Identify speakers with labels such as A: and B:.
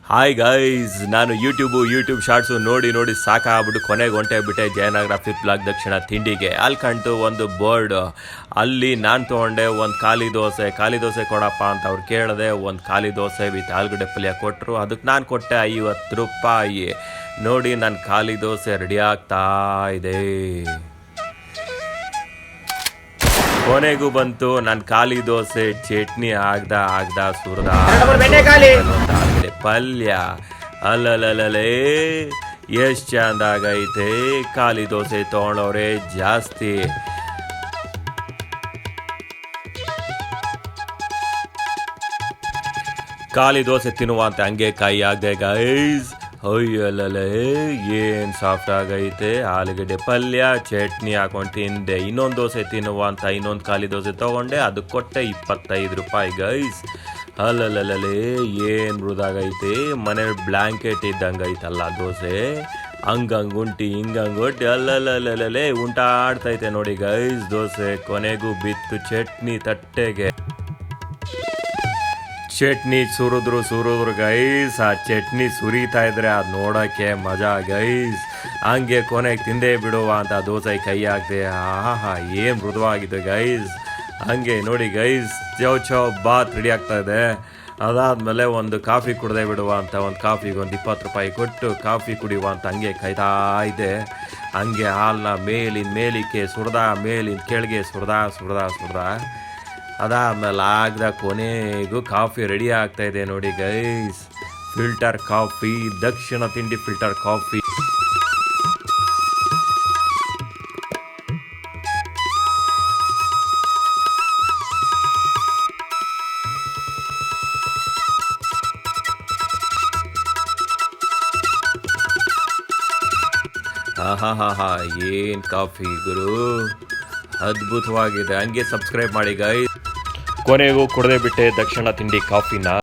A: Hi guys, ನಾನು YouTube shorts ನೋಡಿ ಸಾಕಾಗ್ಬಿಟ್ಟು ಕೊನೆಗೆ ಹೊಂಟೋಗ್ಬಿಟ್ಟೆ ಜಯನಗರ ಫಿಫ್ತ್ ಬ್ಲಾಕ್ ದಕ್ಷಿಣ ತಿಂಡಿಗೆ. ಅಲ್ಲಿ ಕಾಣ್ತು ಒಂದು ಬೋರ್ಡ್. ಅಲ್ಲಿ ನಾನು ತೊಗೊಂಡೆ ಒಂದು ಖಾಲಿ ದೋಸೆ ಕೊಡಪ್ಪ ಅಂತ ಅವ್ರು ಕೇಳಿದೆ. ಒಂದು ಖಾಲಿ ದೋಸೆ ವಿತ್ ಆಲೂಗಡ್ಡೆ ಪಲ್ಯ ಕೊಟ್ಟರು. ಅದಕ್ಕೆ ನಾನು ಕೊಟ್ಟೆ 50 ರೂಪಾಯಿ. ನೋಡಿ ನನ್ನ ಖಾಲಿ ದೋಸೆ ರೆಡಿ ಆಗ್ತಾ ಇದೆ. ಕೊನೆಗೂ ಬಂತು ನನ್ನ ಖಾಲಿ ದೋಸೆ. ಚಟ್ನಿ ಆಗ್ದ ಸುರಿದ ಪಲ್ಯ. ಅಲ್ಲೇ ಎಷ್ಟು ಚಂದ ಆಗೈತೆ. ಖಾಲಿ ದೋಸೆ ತೊಗೊಂಡವ್ರೆ ಜಾಸ್ತಿ. ಖಾಲಿ ದೋಸೆ ತಿನ್ನುವಂತ ಹಂಗೆ ಕೈ ಆಗದೆ ಗೈಸ್. ಅಯ್ಯಲ್ಲೇ ಏನು ಸಾಫ್ಟ್ ಆಗೈತೆ. ಆಲೂಗಡ್ಡೆ ಪಲ್ಯ ಚಟ್ನಿ ಹಾಕೊಂಡು ತಿಂದೆ. ಇನ್ನೊಂದು ದೋಸೆ ತಿನ್ನುವಂತ ಇನ್ನೊಂದು ಖಾಲಿ ದೋಸೆ ತೊಗೊಂಡೆ. ಅದಕ್ಕೆ ಕೊಟ್ಟೆ 25 ರೂಪಾಯಿ ಗೈಸ್. ಅಲ್ಲಲ್ಲೇ ಏನು ಮೃದಾಗೈತೆ. ಮನೇಲಿ ಬ್ಲ್ಯಾಂಕೆಟ್ ಇದ್ದಂಗೈತಲ್ಲ ದೋಸೆ. ಹಂಗುಂಟಿ ಹಿಂಗಂಗೊಟ್ಟಿ ಅಲ್ಲಲ್ಲೇ ಉಂಟಾಡ್ತೈತೆ ನೋಡಿ ಗೈಸ್ ದೋಸೆ. ಕೊನೆಗೂ ಬಿತ್ತು ಚಟ್ನಿ ತಟ್ಟೆಗೆ. ಚಟ್ನಿ ಸುರಿದ್ರು ಗೈಸ್. ಆ ಚಟ್ನಿ ಸುರಿತಾ ಇದ್ರೆ ಅದು ನೋಡೋಕ್ಕೆ ಮಜಾ ಗೈಸ್. ಹಂಗೆ ಕೊನೆಗೆ ತಿಂದೇ ಬಿಡುವ ಅಂತ ದೋಸೆ ಕೈ ಹಾಕ್ದೆ. ಆಹಾ ಏನು ಮೃದುವಾಗಿದೆ ಗೈಸ್. ಹಂಗೆ ನೋಡಿ ಗೈಸ್, ಚೌ ಬಾತ್ ರೆಡಿ ಆಗ್ತಾ ಇದೆ. ಅದಾದಮೇಲೆ ಒಂದು ಕಾಫಿ ಕುಡ್ದೇ ಬಿಡುವ ಅಂತ ಒಂದು ಕಾಫಿಗೆ ಒಂದು 20 ರೂಪಾಯಿ ಕೊಟ್ಟು ಕಾಫಿ ಕುಡಿಯುವ ಅಂತ ಹಂಗೆ ಕಾಯ್ತಾ ಇದೆ. ಹಂಗೆ ಹಾಲನ್ನ ಮೇಲಿಕ್ಕೆ ಸುಡ್ದ, ಮೇಲಿನ ಕೆಳಗೆ ಸುಡ್ದ. ಅದಾದಮೇಲೆ ಆಗದ ಕೊನೆಗೂ ಕಾಫಿ ರೆಡಿ ಆಗ್ತಾ ಇದೆ ನೋಡಿ ಗೈಸ್. ಫಿಲ್ಟರ್ ಕಾಫಿ, ದಕ್ಷಿಣ ತಿಂಡಿ ಫಿಲ್ಟರ್ ಕಾಫಿ. ಹಾ ಏನು ಕಾಫಿ ಗುರು, ಅದ್ಭುತವಾಗಿದೆ. ಹಂಗೆ ಸಬ್ಸ್ಕ್ರೈಬ್ ಮಾಡಿ ಗೈಸ್. ಕೊನೆಗೂ ಕುಡ್ದೇ ಬಿಟ್ಟೆ ದಕ್ಷಿಣ ತಿಂಡಿ ಕಾಫಿನ.